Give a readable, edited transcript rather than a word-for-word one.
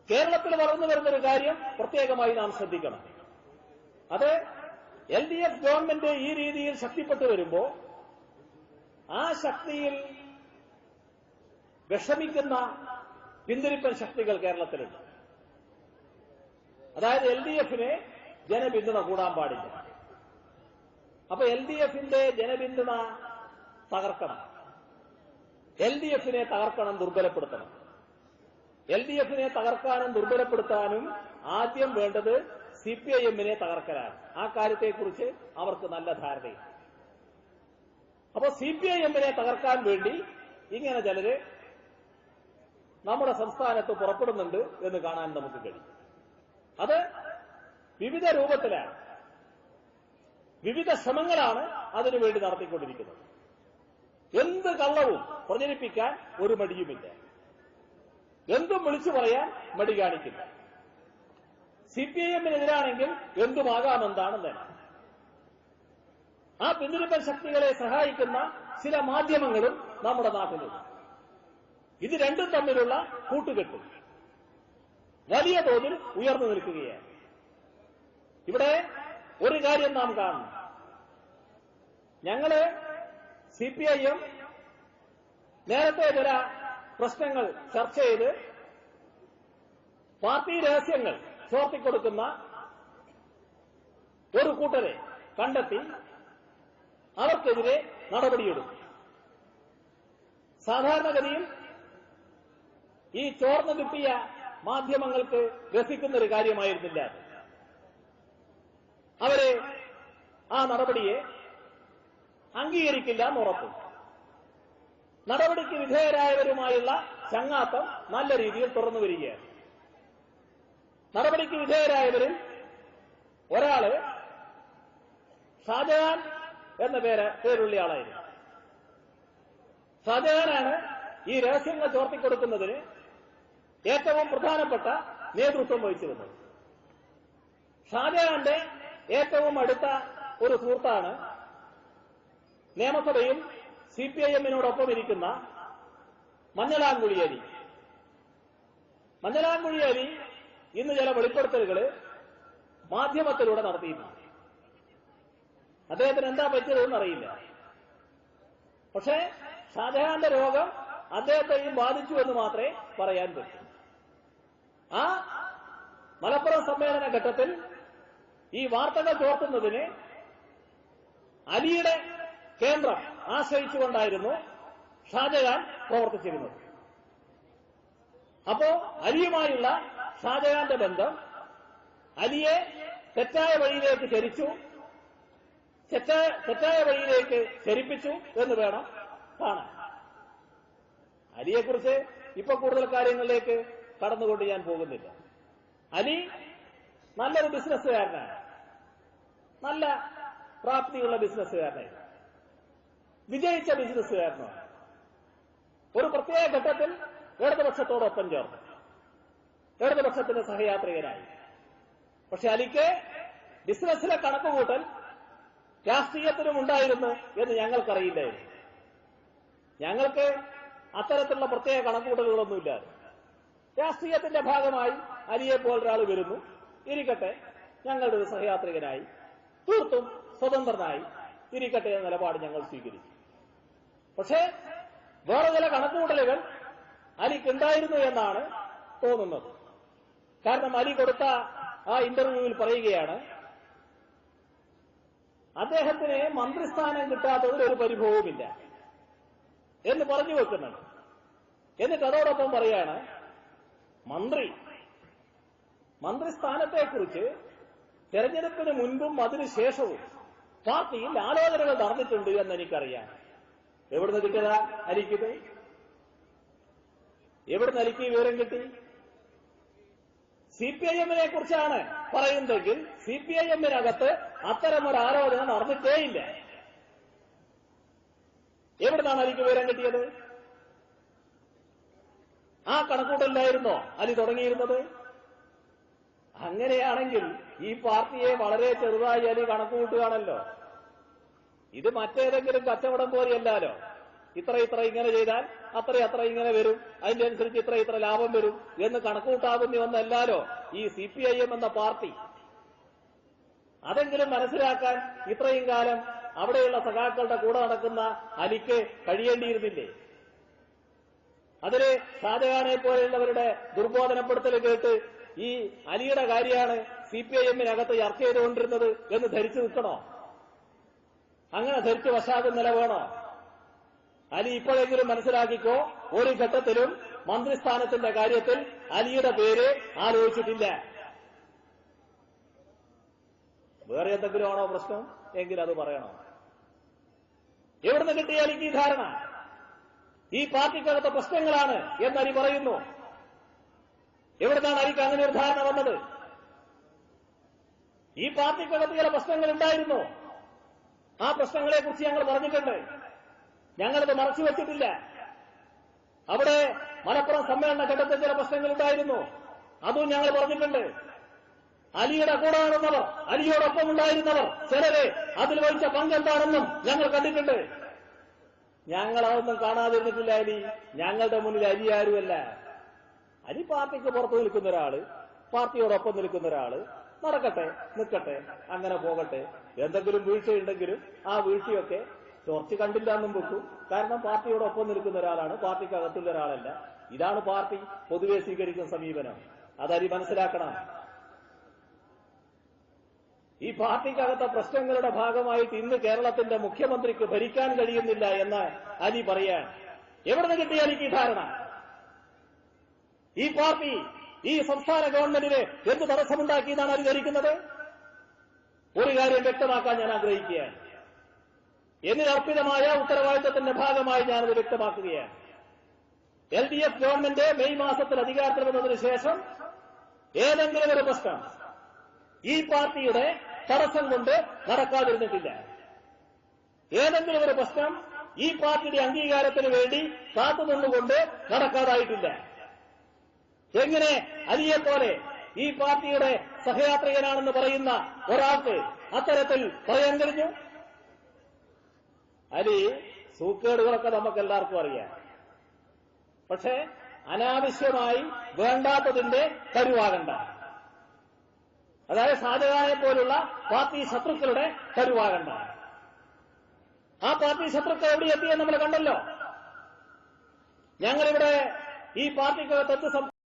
കേരളത്തിൽ വളർന്നു വരുന്നൊരു കാര്യം പ്രത്യേകമായി നാം ശ്രദ്ധിക്കണം. അത് LDF ഗവൺമെന്റ് ഈ രീതിയിൽ ശക്തിപ്പെട്ടു വരുമ്പോൾ ആ ശക്തിയിൽ വിഷമിക്കുന്ന പിന്തിരിപ്പൻ ശക്തികൾ കേരളത്തിലുണ്ട്. അതായത് LDFന് ജനപിന്തുണ കൂടാൻ പാടില്ല. അപ്പൊ LDFന്റെ ജനപിന്തുണ തകർക്കണം. LDFനെ തകർക്കണം, ദുർബലപ്പെടുത്തണം. LDFനെ തകർക്കാനും ദുർബലപ്പെടുത്താനും ആദ്യം വേണ്ടത് CPIMനെ തകർക്കലാണ്. ആ കാര്യത്തെക്കുറിച്ച് അവർക്ക് നല്ല ധാരണയുണ്ട്. അപ്പൊ CPIMനെ തകർക്കാൻ വേണ്ടി ഇങ്ങനെ ചിലര് നമ്മുടെ സംസ്ഥാനത്ത് പുറപ്പെടുന്നുണ്ട് എന്ന് കാണാൻ നമുക്ക് കഴിയും. അത് വിവിധ രൂപത്തിലാണ്, വിവിധ ശ്രമങ്ങളാണ് അതിനുവേണ്ടി നടത്തിക്കൊണ്ടിരിക്കുന്നത്. എന്ത് കള്ളവും പ്രചരിപ്പിക്കാൻ ഒരു മടിയുമില്ല, എന്തും വിളിച്ചു പറയാൻ മടി കാണിക്കില്ല. CPIMനെതിരാണെങ്കിൽ എന്തുമാകാമെന്നാണ്. ആ പിന്തിരിപ്പൻ ശക്തികളെ സഹായിക്കുന്ന ചില മാധ്യമങ്ങളും നമ്മുടെ നാട്ടിലുണ്ട്. ഇത് രണ്ടും തമ്മിലുള്ള കൂട്ടുകെട്ട് വലിയ തോതിൽ ഉയർന്നു നിൽക്കുകയാണ്. ഇവിടെ ഒരു കാര്യം നാം കാണണം. ഞങ്ങള് CPIM നേരത്തെ ചില പ്രശ്നങ്ങൾ ചർച്ച ചെയ്ത് പാർട്ടി രഹസ്യങ്ങൾ ചോർത്തിക്കൊടുക്കുന്ന ഒരു കൂട്ടരെ കണ്ടെത്തി അവർക്കെതിരെ നടപടിയെടുക്കും. സാധാരണഗതിയിൽ ഈ ചോർന്നു കിട്ടിയ മാധ്യമങ്ങൾക്ക് രസിക്കുന്നൊരു കാര്യമായിരുന്നില്ല. അവരെ ആ നടപടിയെ അംഗീകരിക്കില്ല എന്നുറപ്പും. നടപടിക്ക് വിധേയരായവരുമായുള്ള ചങ്ങാത്തം നല്ല രീതിയിൽ തുറന്നു വരികയാണ്. നടപടിക്ക് വിധേയരായവരിൽ ഒരാള് ഷാജഹാൻ എന്ന പേരുള്ള ആളായിരുന്നു. ഷാജഹാനാണ് ഈ രഹസ്യങ്ങൾ ചോർത്തിക്കൊടുക്കുന്നതിന് ഏറ്റവും പ്രധാനപ്പെട്ട നേതൃത്വം വഹിച്ചിരുന്നത്. ഷാജഹാന്റെ ഏറ്റവും അടുത്ത ഒരു സുഹൃത്താണ് നിയമസഭയിൽ CPIMനോടൊപ്പം ഇരിക്കുന്ന മഞ്ഞളാംകുഴി അലി. മഞ്ഞളാംകുഴി അലി ഇന്ന് ചില വെളിപ്പെടുത്തലുകൾ മാധ്യമത്തിലൂടെ നടത്തിയിട്ടുണ്ട്. അദ്ദേഹത്തിന് എന്താ പറ്റിയതെന്ന് അറിയില്ല. പക്ഷേ ഷാജഹാന്റെ രോഗം അദ്ദേഹത്തെയും ബാധിച്ചു എന്ന് മാത്രമേ പറയാൻ പറ്റൂ. ആ മലപ്പുറം സമ്മേളന ഘട്ടത്തിൽ ഈ വാർത്തകൾ ചോർത്തുന്നതിന് അലിയുടെ കേന്ദ്രം ആശ്രയിച്ചുകൊണ്ടായിരുന്നു ഷാജഹാൻ പ്രവർത്തിച്ചിരുന്നത്. അപ്പോ അലിയുമായുള്ള ഷാജഹാന്റെ ബന്ധം അലിയെ തെറ്റായ വഴിയിലേക്ക് തെറ്റായ വഴിയിലേക്ക് ചരിപ്പിച്ചു എന്ന് വേണം കാണാൻ. അലിയെക്കുറിച്ച് ഇപ്പൊ കൂടുതൽ കാര്യങ്ങളിലേക്ക് കടന്നുകൊണ്ട് ഞാൻ പോകുന്നില്ല. അലി നല്ലൊരു ബിസിനസ്സുകാരനാണ്, നല്ല പ്രാപ്തിയുള്ള ബിസിനസ്സുകാരനായിരുന്നു, വിജയിച്ച ബിസിനസ്സുകാരനാണ്. ഒരു പ്രത്യേക ഘട്ടത്തിൽ ഇടതുപക്ഷത്തോടൊപ്പം ചേർന്നു, ഇടതുപക്ഷത്തിന്റെ സഹയാത്രികനായി. പക്ഷെ അലിക്ക് ബിസിനസ്സിലെ കണക്കുകൂട്ടൽ രാഷ്ട്രീയത്തിനും ഉണ്ടായിരുന്നു എന്ന് ഞങ്ങൾക്കറിയില്ലായിരുന്നു. ഞങ്ങൾക്ക് അത്തരത്തിലുള്ള പ്രത്യേക കണക്കുകൂട്ടലുകളൊന്നുമില്ല. രാഷ്ട്രീയത്തിന്റെ ഭാഗമായി അലിയെപ്പോൾ ഒരാൾ വരുന്നു, ഇരിക്കട്ടെ, ഞങ്ങളുടെ ഒരു സഹയാത്രികനായി, തീർത്തും സ്വതന്ത്രനായി ഇരിക്കട്ടെ എന്ന നിലപാട് ഞങ്ങൾ സ്വീകരിച്ചു. പക്ഷേ വേറെ ചില കണക്കുകൂട്ടലുകൾ അലിക്കുണ്ടായിരുന്നു എന്നാണ് തോന്നുന്നത്. കാരണം അലി കൊടുത്ത ആ ഇന്റർവ്യൂവിൽ പറയുകയാണ്, അദ്ദേഹത്തിന് മന്ത്രിസ്ഥാനം കിട്ടാത്തതിൽ ഒരു പരിഭവവുമില്ല എന്ന് പറഞ്ഞു വെക്കുന്നുണ്ട്. എന്നിട്ട് അതോടൊപ്പം പറയാണ്, മന്ത്രിസ്ഥാനത്തെക്കുറിച്ച് തെരഞ്ഞെടുപ്പിന് മുൻപും അതിനുശേഷവും പാർട്ടിയിൽ ആലോചനകൾ നടന്നിട്ടുണ്ട് എന്ന് എനിക്കറിയാം. എവിടുന്ന് കിട്ടിയതാ അലിക്കത്? എവിടുന്ന് അലിക്ക് വിവരം കിട്ടി? CPIMനെ കുറിച്ചാണ് പറയുന്നതെങ്കിൽ CPIMനകത്ത് അത്തരമൊരു ആലോചന നടന്നിട്ടേയില്ല. എവിടുന്നാണ് അലിക്ക് വിവരം കിട്ടിയത്? ആ കണക്കൂട്ടലിലായിരുന്നോ അലി തുടങ്ങിയിരുന്നത്? അങ്ങനെയാണെങ്കിൽ ഈ പാർട്ടിയെ വളരെ ചെറുതായി അലി കണക്കുകൂട്ടുകയാണല്ലോ. ഇത് മറ്റേതെങ്കിലും കച്ചവടം പോലെയല്ലാലോ. ഇത്ര ഇങ്ങനെ ചെയ്താൽ അത്ര ഇങ്ങനെ വരും, അതിന്റെ അനുസരിച്ച് ഇത്ര ലാഭം വരും എന്ന് കണക്കുകൂട്ടാവുന്ന ഒന്നല്ലാലോ ഈ CPIM എന്ന പാർട്ടി. അതെങ്കിലും മനസ്സിലാക്കാൻ ഇത്രയും കാലം അവിടെയുള്ള സഖാക്കളുടെ കൂടെ നടക്കുന്ന അലിക്ക് കഴിയേണ്ടിയിരുന്നില്ലേ? അതില് ഷാജഹാനെ പോലെയുള്ളവരുടെ ദുർബോധനപ്പെടുത്തൽ കേട്ട് ഈ അലിയുടെ കാര്യമാണ് CPIM-നകത്ത് ചർച്ച ചെയ്തുകൊണ്ടിരുന്നത് എന്ന് ധരിച്ചു നിൽക്കണോ? അങ്ങനെ ധരിച്ച് വശാകും നില വേണോ? അലി ഇപ്പോഴെങ്കിലും മനസ്സിലാക്കിക്കോ, ഒരു ഘട്ടത്തിലും മന്ത്രിസ്ഥാനത്തിന്റെ കാര്യത്തിൽ അലിയുടെ പേര് ആലോചിച്ചിട്ടില്ല. വേറെ എന്തെങ്കിലും ആണോ പ്രശ്നം എങ്കിൽ അത് പറയണം. എവിടുന്ന് കിട്ടിയ അലിക്ക് ഈ ധാരണ? ഈ പാർട്ടിക്കകത്തെ പ്രശ്നങ്ങളാണ് എന്ന് അലി പറയുന്നു. എവിടുന്നാണ് അലിക്ക് അങ്ങനെ ഒരു ധാരണ വന്നത്? ഈ പാർട്ടിക്കകത്ത് ചില പ്രശ്നങ്ങൾ ഉണ്ടായിരുന്നു. ആ പ്രശ്നങ്ങളെക്കുറിച്ച് ഞങ്ങൾ പറഞ്ഞിട്ടുണ്ട്. ഞങ്ങളത് മറച്ചു വെച്ചിട്ടില്ല. അവിടെ മലപ്പുറം സമ്മേളന ഘട്ടത്തിൽ ചില പ്രശ്നങ്ങൾ ഉണ്ടായിരുന്നു. അതും ഞങ്ങൾ പറഞ്ഞിട്ടുണ്ട്. അലിയുടെ കൂടെ നടന്നവർ, അലിയോടൊപ്പം ഉണ്ടായിരുന്നവർ ചിലരെ അതിൽ വഹിച്ച പങ്കെന്താണെന്നും ഞങ്ങൾ കണ്ടിട്ടുണ്ട്. ഞങ്ങളതൊന്നും കാണാതിരുന്നിട്ടില്ല. അലി ഞങ്ങളുടെ മുന്നിൽ അലി ആരുമല്ല. അലി പാർട്ടിക്ക് പുറത്തു നിൽക്കുന്ന ഒരാള്, പാർട്ടിയോടൊപ്പം നിൽക്കുന്ന ഒരാള്. നടക്കട്ടെ, നിൽക്കട്ടെ, അങ്ങനെ പോകട്ടെ. എന്തെങ്കിലും വീഴ്ചയുണ്ടെങ്കിലും ആ വീഴ്ചയൊക്കെ ചോർച്ച കണ്ടില്ല എന്നും വെക്കും. കാരണം പാർട്ടിയോടൊപ്പം നിൽക്കുന്ന ഒരാളാണ്, പാർട്ടിക്കകത്തുള്ള ഒരാളല്ല. ഇതാണ് പാർട്ടി പൊതുവെ സ്വീകരിക്കുന്ന സമീപനം. അതലി മനസ്സിലാക്കണം. ഈ പാർട്ടിക്കകത്തെ പ്രശ്നങ്ങളുടെ ഭാഗമായിട്ട് ഇന്ന് കേരളത്തിന്റെ മുഖ്യമന്ത്രിക്ക് ഭരിക്കാൻ കഴിയുന്നില്ല എന്ന് അലി പറയാൻ എവിടെ കിട്ടിയ അലിക്ക് ഈ ധാരണ? ഈ പാർട്ടി ഈ സംസ്ഥാന ഗവൺമെന്റിന് എന്ത് തടസ്സമുണ്ടാക്കിയെന്നാണ് അലി ധരിക്കുന്നത്? ഒരു കാര്യം വ്യക്തമാക്കാൻ ഞാൻ ആഗ്രഹിക്കുകയാണ്. എന്നിലർപ്പിതമായ ഉത്തരവാദിത്തത്തിന്റെ ഭാഗമായി ഞാനത് വ്യക്തമാക്കുകയാണ്. LDF ഗവൺമെന്റ് മെയ് മാസത്തിൽ അധികാരത്തിൽ വന്നതിന് ശേഷം ഏതെങ്കിലും ഒരു പ്രശ്നം ഈ പാർട്ടിയുടെ തടസ്സം കൊണ്ട് നടക്കാതിരുന്നിട്ടില്ല. ഏതെങ്കിലും ഒരു പ്രശ്നം ഈ പാർട്ടിയുടെ അംഗീകാരത്തിന് വേണ്ടി കാത്തുനിന്നുകൊണ്ട് നടക്കാതായിട്ടില്ല. എങ്ങനെ അലിയെപ്പോലെ ഈ പാർട്ടിയുടെ സഹയാത്രികനാണെന്ന് പറയുന്ന ഒരാൾക്ക് അത്തരത്തിൽ പറയാൻ കഴിഞ്ഞു? അലി സൂക്കേടുകളൊക്കെ നമുക്ക് എല്ലാവർക്കും അറിയാം. പക്ഷേ അനാവശ്യമായി വേണ്ടാത്തതിന്റെ കരുവാകണ്ട. അതായത് ഷാജഹാനെ പോലുള്ള പാർട്ടി ശത്രുക്കളുടെ കരുവാകണ്ട. ആ പാർട്ടി ശത്രുക്കൾ എവിടെ എത്തിയെന്ന് നമ്മൾ കണ്ടല്ലോ. ഞങ്ങളിവിടെ ഈ പാർട്ടിക്കകത്ത്